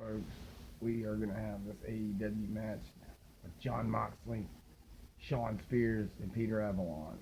folks, we are going to have this AEW match with Jon Moxley, Shawn and Peter Avalon.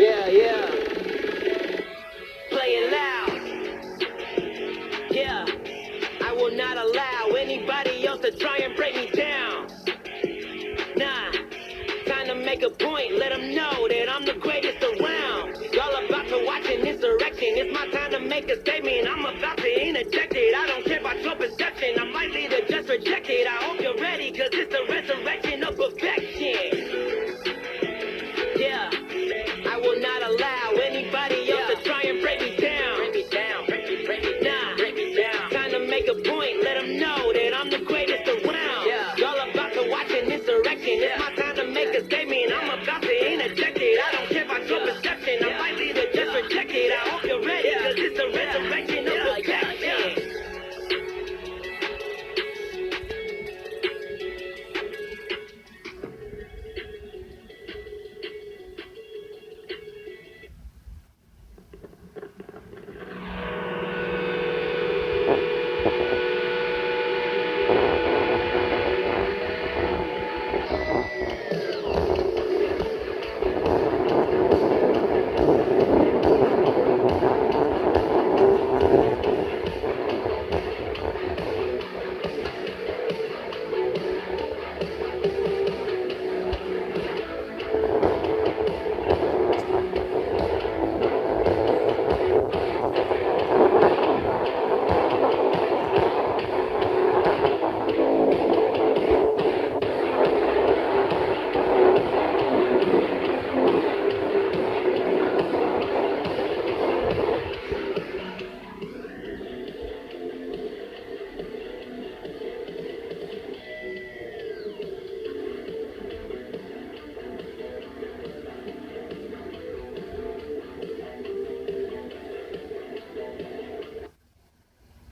Yeah. Play it loud. Yeah. I will not allow anybody else to try and break me down. Nah. Time to make a point. Let them know that I'm the greatest around. Y'all about to watch an insurrection. It's my time to make a statement. I'm about to interject it. I don't care about your perception. I might lead or just reject it. I hope you're ready, cause it's the resurrection of perfection. Yeah. I will not allow anybody else to try and break me down. Break me down. Nah. Break me down. Time to make a point. Let them know that I'm the greatest around. Yeah. Y'all about to watch an insurrection. It's my time to make a statement. I'm about to interject it. I don't care about your perception. I might lead or just reject it. I hope you're ready, cause it's the resurrection of perfection.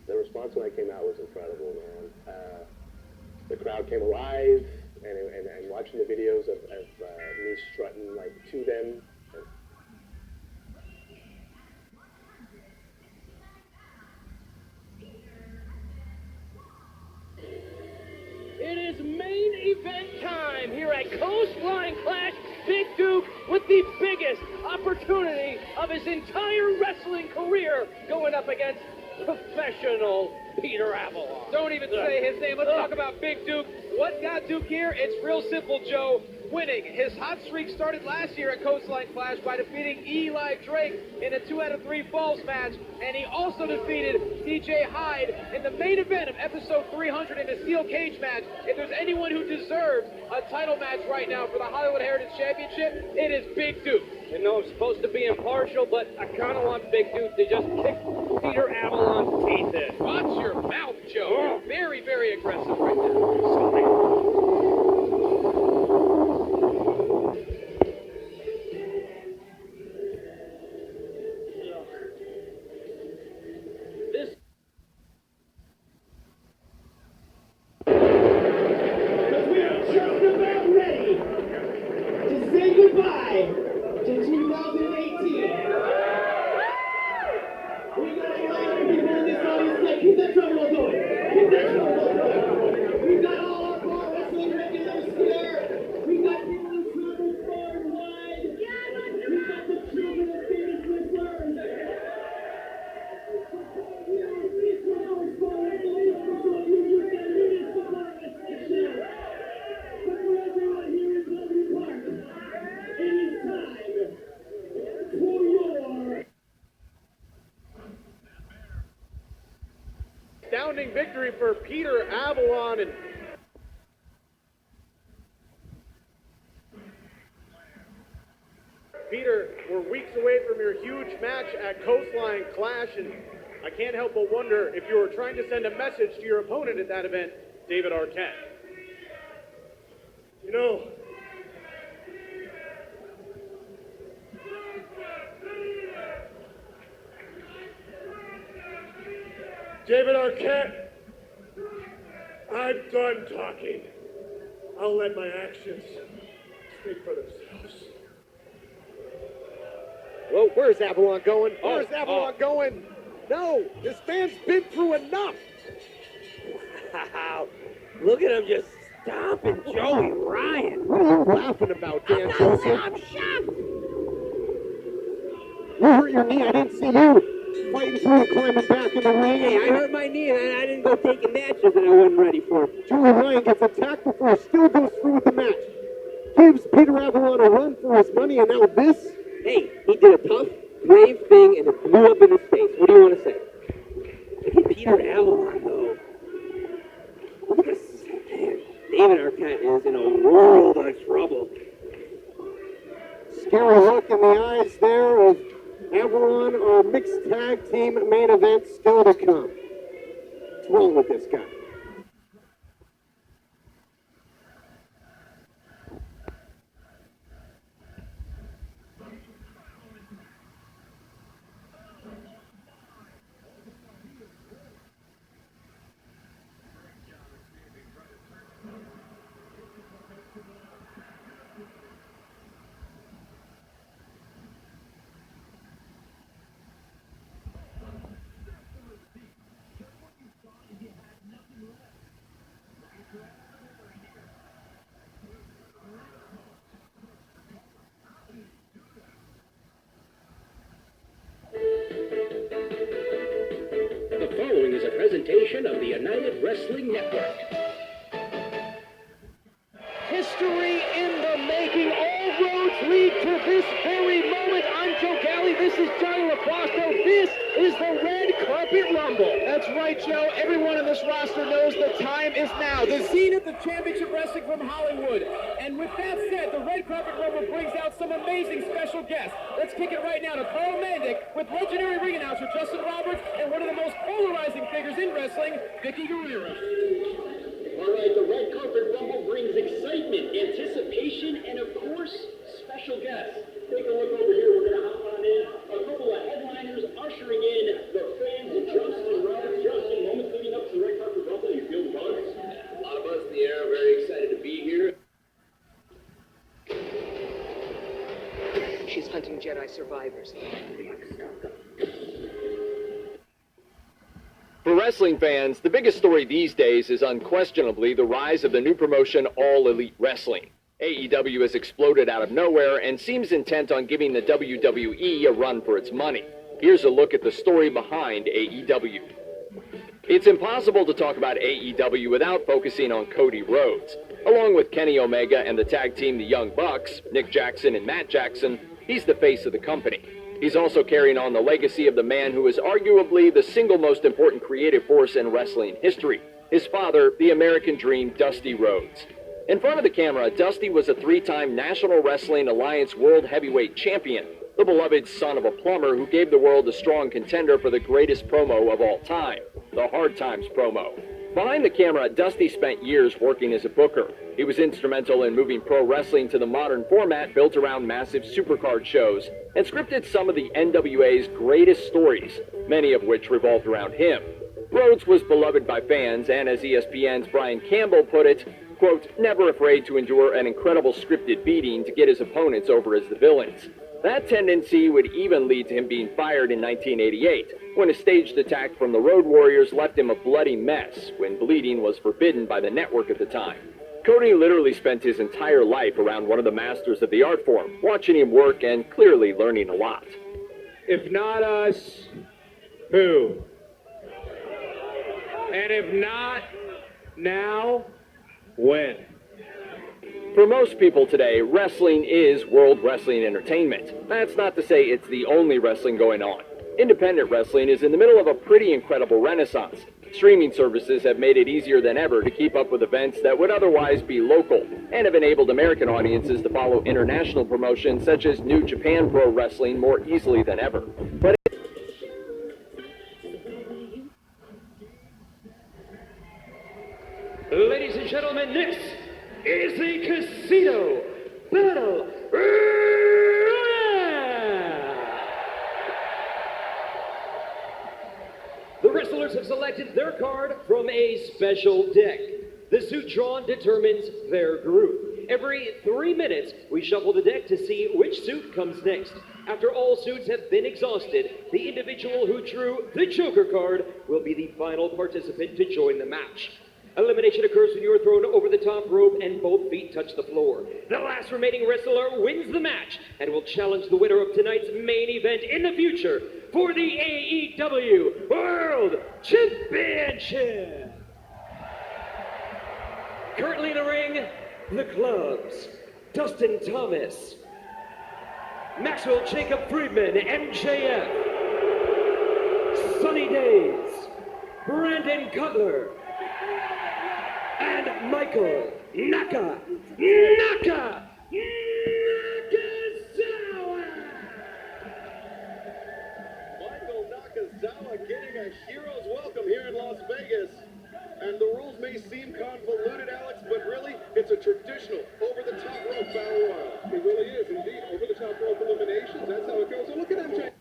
The response when I came out was incredible, man. The crowd came alive, and watching the videos of me strutting like to them. It is main event time here at Coastline Clash. Big Duke with the biggest opportunity of his entire wrestling career going up against professional Peter Avalon. Don't even say his name. Let's talk about Big Duke. What got Duke here? It's real simple, Joe. Winning. His hot streak started last year at Coastline Clash by defeating Eli Drake in a 2 out of 3 falls match, and he also defeated DJ Hyde in the main event of episode 300 in a steel cage match. If there's anyone who deserves a title match right now for the Hollywood Heritage Championship, it is Big Duke. I know I'm supposed to be impartial, but I kind of want Big Duke to just kick Peter Avalon's teeth in. Watch your mouth, Joe. You're very, very aggressive right now. This Because we are just about ready to say goodbye to 2018. We got a lot of people in this audience that keep that drum roll going. Keep that drum roll going. We've got all our bar wrestling regulars here. We've got people who travel far and wide. We've got the children of famous wrestlers. Astounding victory for Peter Avalon, and Peter, we're weeks away from your huge match at Coastline Clash, and I can't help but wonder if you were trying to send a message to your opponent at that event, David Arquette. You know, David Arquette, I'm done talking. I'll let my actions speak for themselves. Whoa, where's Avalon going? Where's Avalon going? No, this man's been through enough. Wow. Look at him just stomping Joey Ryan. What are you laughing about, Dan Joseph? I'm shocked. You hurt your knee. I didn't see you fighting through and climbing back in the ring. Hey, I hurt my knee and I didn't go taking matches that I wasn't ready for. Joey Ryan gets attacked before he still goes through with the match. Gives Peter Avalon a run for his money, and now this? Hey, he did a tough, brave thing and it blew up in his face. What do you want to say? Look at Peter Avalon, though. Look at this. Man, David Arquette is in a world of trouble. Scary look in the eyes there of Avalon, our mixed tag team main event still to come. What's wrong with this guy? The following is a presentation of the United Wrestling Network. History in the making. All roads lead to this very moment. I'm Joe Galley. This is Johnny LaPlasto. This is the Red Carpet Rumble. That's right, Joe. Everyone in this roster knows the time is now. The zenith of championship wrestling from Hollywood. And with that said, the Red Carpet Rumble brings out some amazing special guests. Let's kick it right now to Carl Mandick with legendary ring announcer Justin Roberts and one of the most polarizing figures in wrestling, Vicky Guerrero. All right, the Red Carpet Rumble brings excitement, anticipation, and of course, special guests. Take a look over here. We're going to hop on in. A couple of headliners ushering in the fans of Justin Roberts. Justin, moments leading up to the Red Carpet Rumble. You feel the buzz? A lot of buzz in the air. Very excited to be here. She's hunting Jedi survivors. For wrestling fans, the biggest story these days is unquestionably the rise of the new promotion All Elite Wrestling. AEW has exploded out of nowhere and seems intent on giving the WWE a run for its money. Here's a look at the story behind AEW. It's impossible to talk about AEW without focusing on Cody Rhodes. Along with Kenny Omega and the tag team The Young Bucks, Nick Jackson and Matt Jackson, he's the face of the company. He's also carrying on the legacy of the man who is arguably the single most important creative force in wrestling history, his father, the American Dream, Dusty Rhodes. In front of the camera, Dusty was a three-time National Wrestling Alliance World Heavyweight Champion, the beloved son of a plumber who gave the world a strong contender for the greatest promo of all time, the Hard Times promo. Behind the camera, Dusty spent years working as a booker. He was instrumental in moving pro wrestling to the modern format built around massive supercard shows, and scripted some of the NWA's greatest stories, many of which revolved around him. Rhodes was beloved by fans, and as ESPN's Brian Campbell put it, quote, never afraid to endure an incredible scripted beating to get his opponents over as the villains. That tendency would even lead to him being fired in 1988, when a staged attack from the Road Warriors left him a bloody mess when bleeding was forbidden by the network at the time. Cody literally spent his entire life around one of the masters of the art form, watching him work and clearly learning a lot. If not us, who? And if not now, when? For most people today, wrestling is World Wrestling Entertainment. That's not to say it's the only wrestling going on. Independent wrestling is in the middle of a pretty incredible renaissance. Streaming services have made it easier than ever to keep up with events that would otherwise be local, and have enabled American audiences to follow international promotions such as New Japan Pro Wrestling more easily than ever. But Ladies and gentlemen, this is the Casino Battle Royale. The wrestlers have selected their card from a special deck. The suit drawn determines their group. Every 3 minutes, we shuffle the deck to see which suit comes next. After all suits have been exhausted, the individual who drew the Joker card will be the final participant to join the match. Elimination occurs when you are thrown over the top rope and both feet touch the floor. The last remaining wrestler wins the match and will challenge the winner of tonight's main event in the future for the AEW World Championship. Currently in the ring, the clubs: Dustin Thomas, Maxwell Jacob Friedman, MJF, Sunny Days, Brandon Cutler, and Michael Nakazawa. Michael Nakazawa getting a hero's welcome here in Las Vegas. And the rules may seem convoluted, Alex, but really, it's a traditional over-the-top rope battle royal. It really is, indeed. Over-the-top rope eliminations, that's how it goes. So look at MJ.